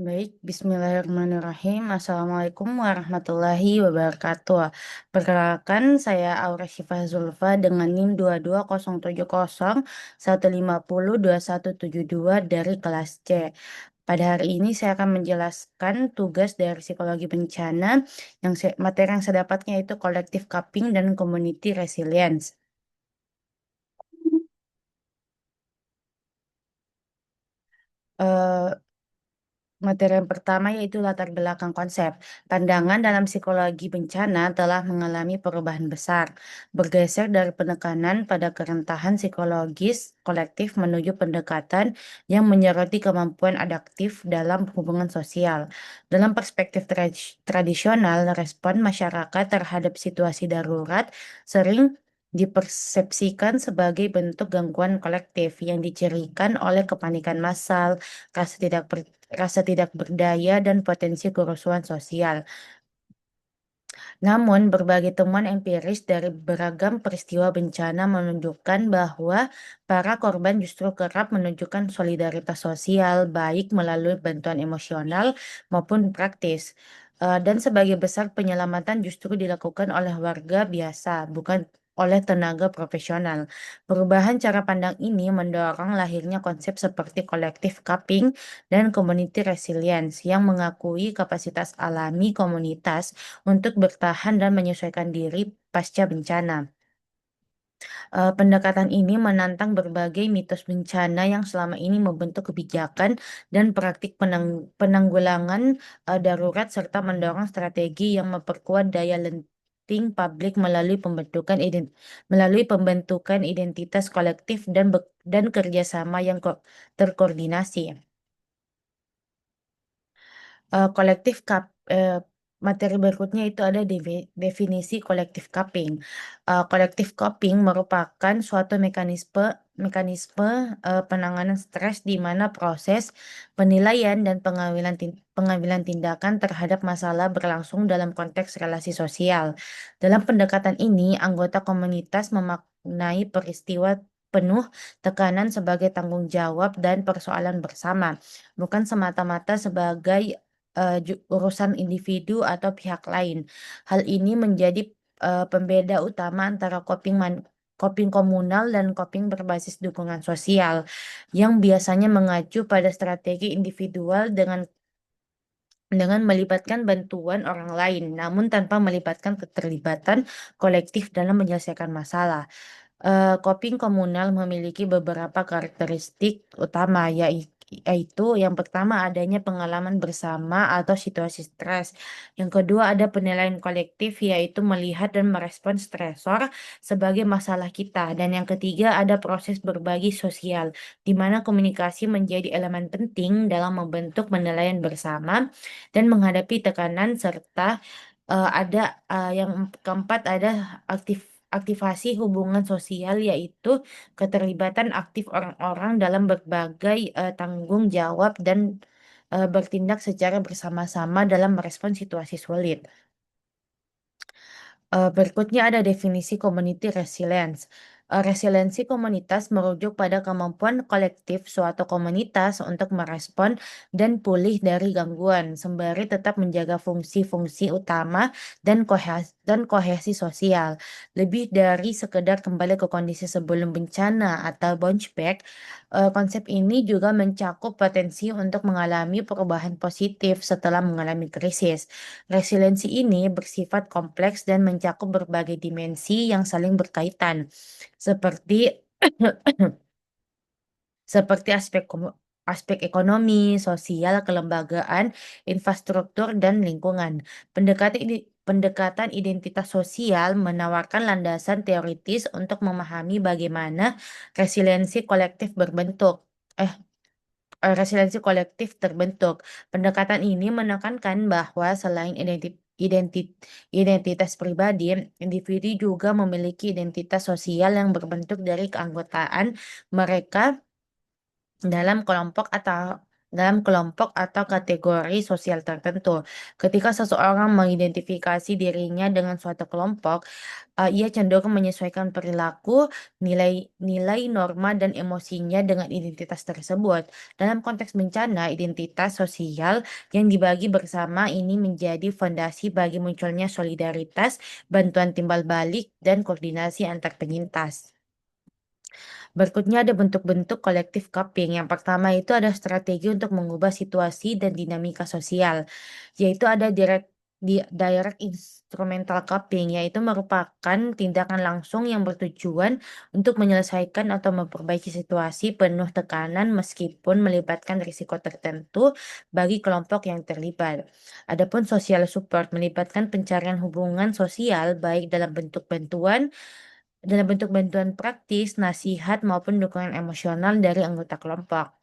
Baik, bismillahirrahmanirrahim. Assalamualaikum warahmatullahi wabarakatuh. Perkenalkan, saya Aura Syifa Zulfa dengan NIM 220701502172 dari kelas C. Pada hari ini saya akan menjelaskan tugas dari psikologi bencana materi yang saya dapatnya itu collective coping dan community resilience. Eh, Materi yang pertama yaitu latar belakang konsep. Pandangan dalam psikologi bencana telah mengalami perubahan besar, bergeser dari penekanan pada kerentahan psikologis kolektif menuju pendekatan yang menyoroti kemampuan adaptif dalam hubungan sosial. Dalam perspektif tradisional, respon masyarakat terhadap situasi darurat sering dipersepsikan sebagai bentuk gangguan kolektif yang dicirikan oleh kepanikan massal, rasa tidak rasa tidak berdaya, dan potensi kerusuhan sosial. Namun, berbagai temuan empiris dari beragam peristiwa bencana menunjukkan bahwa para korban justru kerap menunjukkan solidaritas sosial, baik melalui bantuan emosional maupun praktis. Dan sebagai besar penyelamatan justru dilakukan oleh warga biasa, bukan oleh tenaga profesional. Perubahan cara pandang ini mendorong lahirnya konsep seperti collective coping dan community resilience yang mengakui kapasitas alami komunitas untuk bertahan dan menyesuaikan diri pasca bencana. Pendekatan ini menantang berbagai mitos bencana yang selama ini membentuk kebijakan dan praktik penanggulangan darurat serta mendorong strategi yang memperkuat daya lenting publik melalui pembentukan identitas kolektif dan kerjasama yang terkoordinasi. Kolektif materi berikutnya itu ada definisi kolektif cupping. Kolektif coping merupakan suatu mekanisme penanganan stres di mana proses penilaian dan pengambilan tindakan terhadap masalah berlangsung dalam konteks relasi sosial. Dalam pendekatan ini, anggota komunitas memaknai peristiwa penuh tekanan sebagai tanggung jawab dan persoalan bersama, bukan semata-mata sebagai urusan individu atau pihak lain. Hal ini menjadi pembeda utama antara coping komunal dan coping berbasis dukungan sosial, yang biasanya mengacu pada strategi individual dengan melibatkan bantuan orang lain, namun tanpa melibatkan keterlibatan kolektif dalam menyelesaikan masalah. Coping komunal memiliki beberapa karakteristik utama, yaitu yang pertama adanya pengalaman bersama atau situasi stres. Yang kedua ada penilaian kolektif, yaitu melihat dan merespon stresor sebagai masalah kita. Dan yang ketiga ada proses berbagi sosial, di mana komunikasi menjadi elemen penting dalam membentuk penilaian bersama dan menghadapi tekanan serta ada yang keempat ada aktivasi hubungan sosial, yaitu keterlibatan aktif orang-orang dalam berbagai tanggung jawab dan bertindak secara bersama-sama dalam merespon situasi sulit. Berikutnya ada definisi community resilience. Resiliensi komunitas merujuk pada kemampuan kolektif suatu komunitas untuk merespon dan pulih dari gangguan, sembari tetap menjaga fungsi-fungsi utama dan kohesi sosial. Lebih dari sekedar kembali ke kondisi sebelum bencana atau bounce back, konsep ini juga mencakup potensi untuk mengalami perubahan positif setelah mengalami krisis. Resiliensi ini bersifat kompleks dan mencakup berbagai dimensi yang saling berkaitan, seperti aspek ekonomi, sosial, kelembagaan, infrastruktur, dan lingkungan. Pendekatan identitas sosial menawarkan landasan teoritis untuk memahami bagaimana resiliensi kolektif berbentuk. Eh, Resiliensi kolektif terbentuk. Pendekatan ini menekankan bahwa selain identitas pribadi, individu juga memiliki identitas sosial yang berbentuk dari keanggotaan mereka dalam kelompok dalam kelompok atau kategori sosial tertentu. Ketika seseorang mengidentifikasi dirinya dengan suatu kelompok, ia cenderung menyesuaikan perilaku, nilai, norma, dan emosinya dengan identitas tersebut. Dalam konteks bencana, identitas sosial yang dibagi bersama ini menjadi fondasi bagi munculnya solidaritas, bantuan timbal balik, dan koordinasi antar penyintas. Berikutnya ada bentuk-bentuk kolektif coping. Yang pertama itu ada strategi untuk mengubah situasi dan dinamika sosial, yaitu ada direct instrumental coping, yaitu merupakan tindakan langsung yang bertujuan untuk menyelesaikan atau memperbaiki situasi penuh tekanan meskipun melibatkan risiko tertentu bagi kelompok yang terlibat. Adapun social support melibatkan pencarian hubungan sosial baik dalam bentuk bantuan praktis, nasihat, maupun dukungan emosional dari anggota kelompok.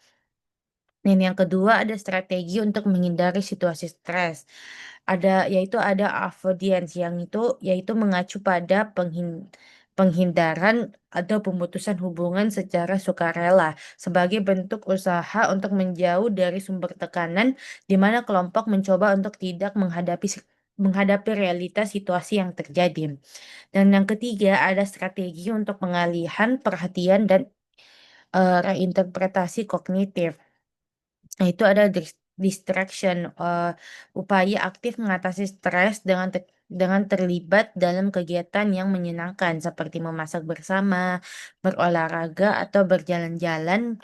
Dan yang kedua ada strategi untuk menghindari situasi stres. Ada avoidance yang itu yaitu mengacu pada penghindaran atau pemutusan hubungan secara sukarela sebagai bentuk usaha untuk menjauh dari sumber tekanan di mana kelompok mencoba untuk tidak menghadapi realitas situasi yang terjadi. Dan yang ketiga ada strategi untuk pengalihan perhatian dan reinterpretasi kognitif. Nah, itu ada distraction, upaya aktif mengatasi stres dengan terlibat dalam kegiatan yang menyenangkan seperti memasak bersama, berolahraga, atau berjalan-jalan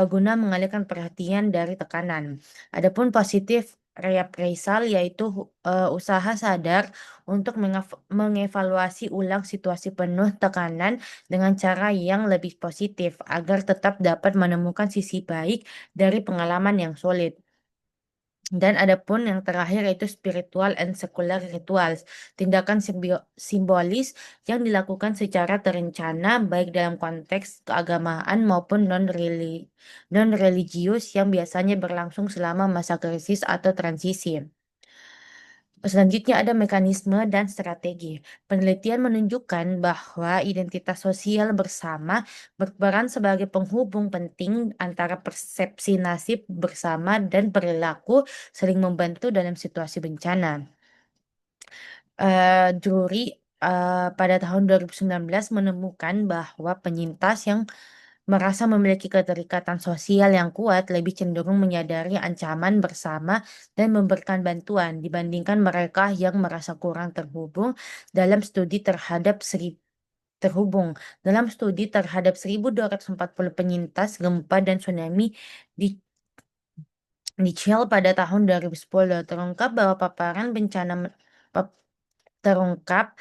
guna mengalihkan perhatian dari tekanan. Adapun positif reappraisal yaitu usaha sadar untuk mengevaluasi ulang situasi penuh tekanan dengan cara yang lebih positif agar tetap dapat menemukan sisi baik dari pengalaman yang sulit. Dan adapun yang terakhir yaitu spiritual and secular rituals, tindakan simbolis yang dilakukan secara terencana baik dalam konteks keagamaan maupun non-religius yang biasanya berlangsung selama masa krisis atau transisi. Selanjutnya ada mekanisme dan strategi. Penelitian menunjukkan bahwa identitas sosial bersama berperan sebagai penghubung penting antara persepsi nasib bersama dan perilaku saling membantu dalam situasi bencana. Juri pada tahun 2019 menemukan bahwa penyintas yang merasa memiliki keterikatan sosial yang kuat lebih cenderung menyadari ancaman bersama dan memberikan bantuan dibandingkan mereka yang merasa kurang terhubung. Dalam studi terhadap 1.240 penyintas gempa dan tsunami di di Chile pada tahun 2010 terungkap bahwa pap- terungkap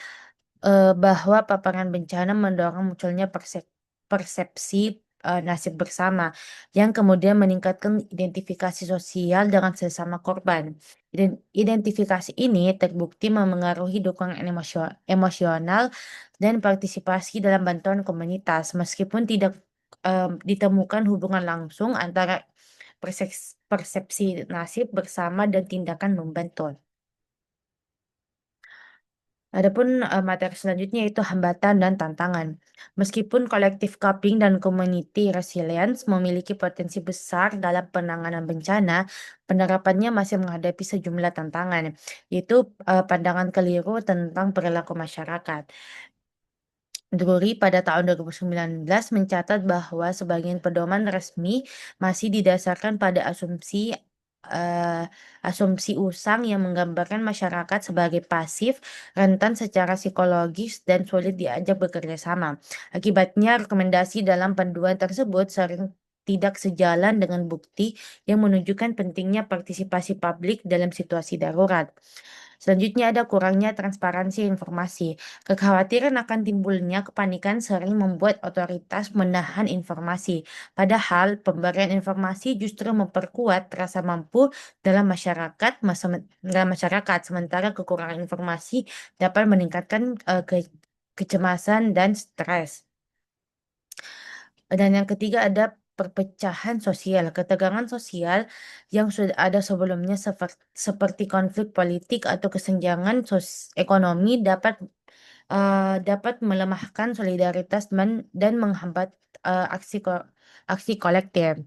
bahwa paparan bencana mendorong munculnya persepsi nasib bersama yang kemudian meningkatkan identifikasi sosial dengan sesama korban. Identifikasi ini terbukti memengaruhi dukungan emosional dan partisipasi dalam bantuan komunitas, meskipun tidak ditemukan hubungan langsung antara persepsi nasib bersama dan tindakan membantu. Adapun materi selanjutnya itu hambatan dan tantangan. Meskipun kolektif coping dan community resilience memiliki potensi besar dalam penanganan bencana, penerapannya masih menghadapi sejumlah tantangan, yaitu pandangan keliru tentang perilaku masyarakat. Drury pada tahun 2019 mencatat bahwa sebagian pedoman resmi masih didasarkan pada asumsi usang yang menggambarkan masyarakat sebagai pasif, rentan secara psikologis, dan sulit diajak bekerja sama. Akibatnya, rekomendasi dalam panduan tersebut sering tidak sejalan dengan bukti yang menunjukkan pentingnya partisipasi publik dalam situasi darurat. Selanjutnya ada kurangnya transparansi informasi. Kekhawatiran akan timbulnya kepanikan sering membuat otoritas menahan informasi. Padahal pemberian informasi justru memperkuat rasa mampu dalam masyarakat, sementara kekurangan informasi dapat meningkatkan kecemasan dan stres. Dan yang ketiga ada perpecahan sosial, ketegangan sosial yang sudah ada sebelumnya seperti konflik politik atau kesenjangan ekonomi dapat melemahkan solidaritas dan menghambat aksi kolektif.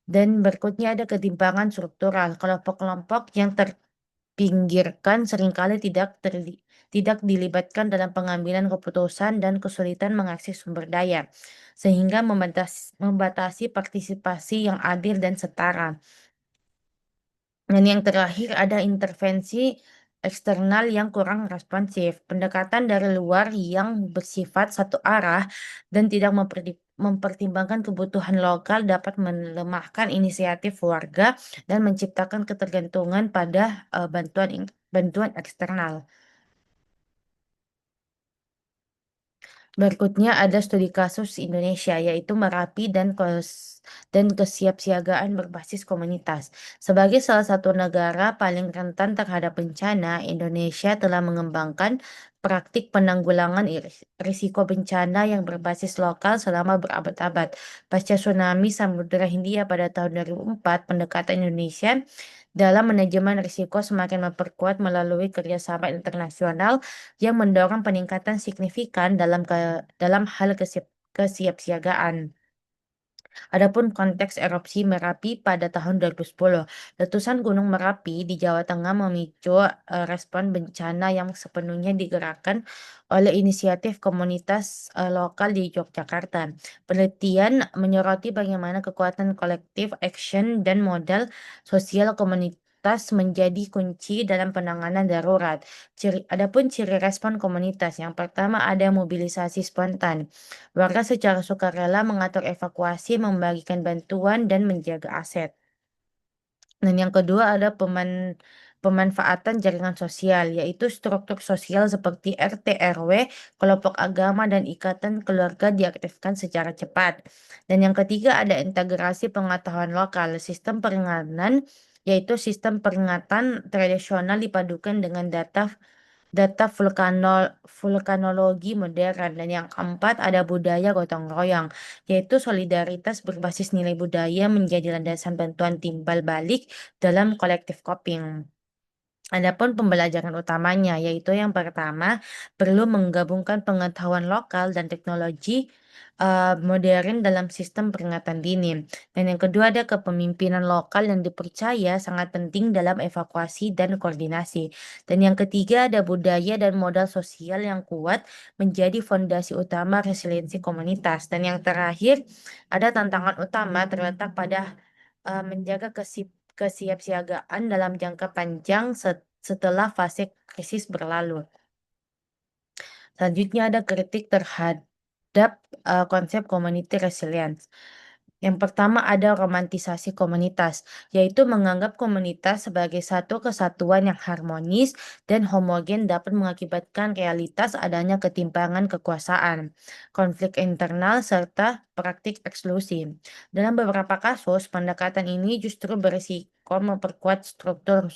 Dan berikutnya ada ketimpangan struktural. Kelompok-kelompok yang terpinggirkan seringkali tidak dilibatkan dalam pengambilan keputusan dan kesulitan mengakses sumber daya, sehingga membatasi partisipasi yang adil dan setara. Dan yang terakhir ada intervensi eksternal yang kurang responsif. Pendekatan dari luar yang bersifat satu arah dan tidak mempertimbangkan kebutuhan lokal dapat melemahkan inisiatif warga dan menciptakan ketergantungan pada bantuan eksternal. Berikutnya ada studi kasus Indonesia, yaitu Merapi dan kesiapsiagaan berbasis komunitas. Sebagai salah satu negara paling rentan terhadap bencana, Indonesia telah mengembangkan praktik penanggulangan risiko bencana yang berbasis lokal selama berabad-abad. Pasca tsunami Samudra Hindia pada tahun 2004, pendekatan Indonesia dalam manajemen risiko semakin memperkuat melalui kerjasama internasional yang mendorong peningkatan signifikan dalam hal kesiapsiagaan. Adapun konteks erupsi Merapi pada tahun 2010, letusan Gunung Merapi di Jawa Tengah memicu respon bencana yang sepenuhnya digerakkan oleh inisiatif komunitas lokal di Yogyakarta. Penelitian menyoroti bagaimana kekuatan kolektif action dan modal sosial komunitas menjadi kunci dalam penanganan darurat. Adapun ciri respon komunitas, yang pertama ada mobilisasi spontan. Warga secara sukarela mengatur evakuasi, membagikan bantuan, dan menjaga aset. Dan yang kedua ada pemanfaatan jaringan sosial, yaitu struktur sosial seperti RT, RW, kelompok agama, dan ikatan keluarga diaktifkan secara cepat. Dan yang ketiga ada integrasi pengetahuan lokal, yaitu sistem peringatan tradisional dipadukan dengan data vulkanologi modern. Dan yang keempat ada budaya gotong royong, yaitu solidaritas berbasis nilai budaya menjadi landasan bantuan timbal balik dalam collective coping. Adapun pembelajaran utamanya, yaitu yang pertama, perlu menggabungkan pengetahuan lokal dan teknologi modern dalam sistem peringatan dini. Dan yang kedua ada kepemimpinan lokal yang dipercaya sangat penting dalam evakuasi dan koordinasi. Dan yang ketiga ada budaya dan modal sosial yang kuat menjadi fondasi utama resiliensi komunitas. Dan yang terakhir ada tantangan utama terletak pada menjaga kesiapsiagaan dalam jangka panjang setelah fase krisis berlalu. Selanjutnya ada kritik terhadap konsep community resilience. Yang pertama ada romantisasi komunitas, yaitu menganggap komunitas sebagai satu kesatuan yang harmonis dan homogen dapat mengakibatkan realitas adanya ketimpangan kekuasaan, konflik internal, serta praktik eksklusi. Dalam beberapa kasus, pendekatan ini justru berisiko memperkuat struktur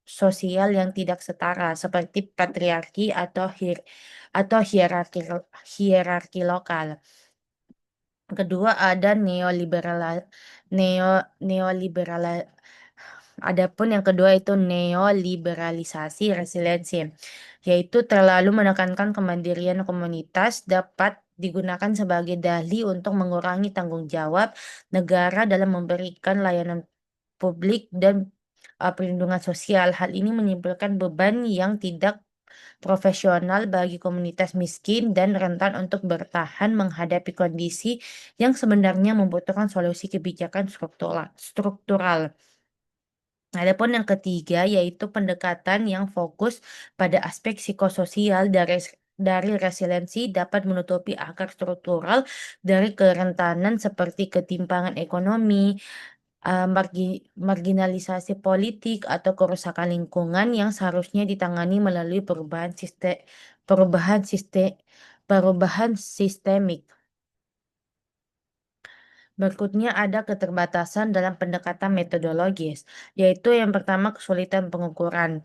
sosial yang tidak setara, seperti patriarki atau hierarki lokal. Kedua ada neo neoliberal. Adapun yang kedua itu neoliberalisasi resiliensi, yaitu terlalu menekankan kemandirian komunitas dapat digunakan sebagai dalih untuk mengurangi tanggung jawab negara dalam memberikan layanan publik dan perlindungan sosial. Hal ini menimbulkan beban yang tidak profesional bagi komunitas miskin dan rentan untuk bertahan menghadapi kondisi yang sebenarnya membutuhkan solusi kebijakan struktural. Adapun yang ketiga yaitu pendekatan yang fokus pada aspek psikososial dari resiliensi dapat menutupi akar struktural dari kerentanan seperti ketimpangan ekonomi, marginalisasi politik, atau kerusakan lingkungan yang seharusnya ditangani melalui perubahan sistem, perubahan sistemik. Berikutnya ada keterbatasan dalam pendekatan metodologis, yaitu yang pertama kesulitan pengukuran.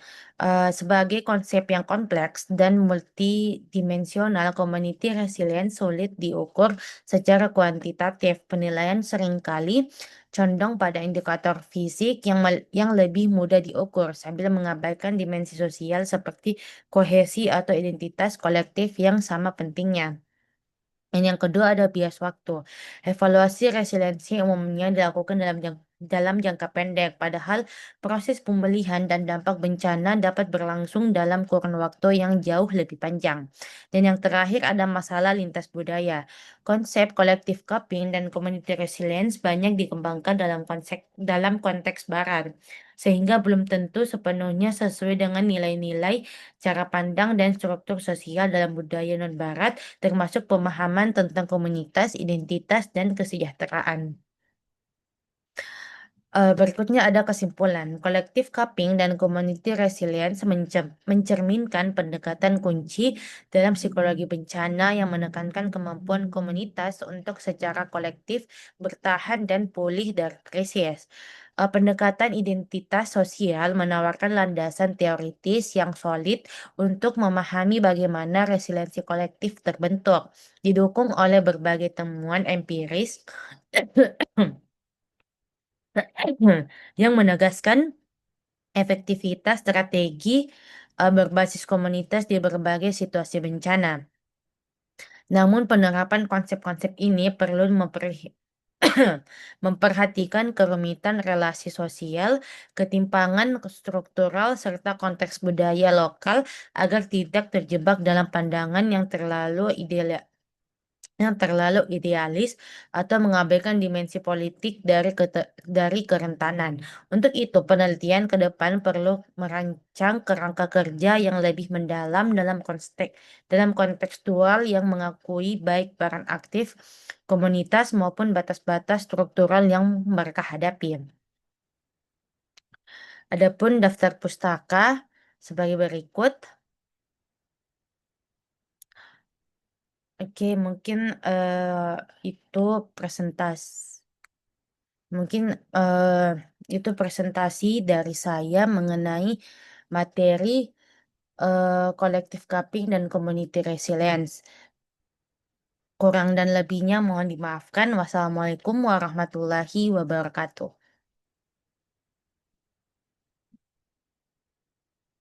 Sebagai konsep yang kompleks dan multidimensional, community resilience sulit diukur secara kuantitatif. Penilaian seringkali condong pada indikator fisik yang lebih mudah diukur, sambil mengabaikan dimensi sosial seperti kohesi atau identitas kolektif yang sama pentingnya. Dan yang kedua ada bias waktu. Evaluasi resiliensi umumnya dilakukan dalam jangka pendek, padahal proses pemulihan dan dampak bencana dapat berlangsung dalam kurun waktu yang jauh lebih panjang. Dan yang terakhir ada masalah lintas budaya. Konsep collective coping dan community resilience banyak dikembangkan dalam konteks Barat, sehingga belum tentu sepenuhnya sesuai dengan nilai-nilai, cara pandang, dan struktur sosial dalam budaya non-Barat, termasuk pemahaman tentang komunitas, identitas, dan kesejahteraan. Berikutnya ada kesimpulan. Collective coping dan community resilience mencerminkan pendekatan kunci dalam psikologi bencana yang menekankan kemampuan komunitas untuk secara kolektif bertahan dan pulih dari krisis. Pendekatan identitas sosial menawarkan landasan teoritis yang solid untuk memahami bagaimana resiliensi kolektif terbentuk, didukung oleh berbagai temuan empiris yang menegaskan efektivitas strategi berbasis komunitas di berbagai situasi bencana. Namun penerapan konsep-konsep ini perlu memperhatikan kerumitan relasi sosial, ketimpangan struktural, serta konteks budaya lokal agar tidak terjebak dalam pandangan yang terlalu idealis atau mengabaikan dimensi politik dari kerentanan. Untuk itu, penelitian ke depan perlu merancang kerangka kerja yang lebih mendalam dalam kontekstual yang mengakui baik peran aktif komunitas maupun batas-batas struktural yang mereka hadapi. Adapun daftar pustaka sebagai berikut. Oke, mungkin itu presentasi. Mungkin eh, itu presentasi dari saya mengenai materi collective cupping dan community resilience. Kurang dan lebihnya mohon dimaafkan. Wassalamualaikum warahmatullahi wabarakatuh.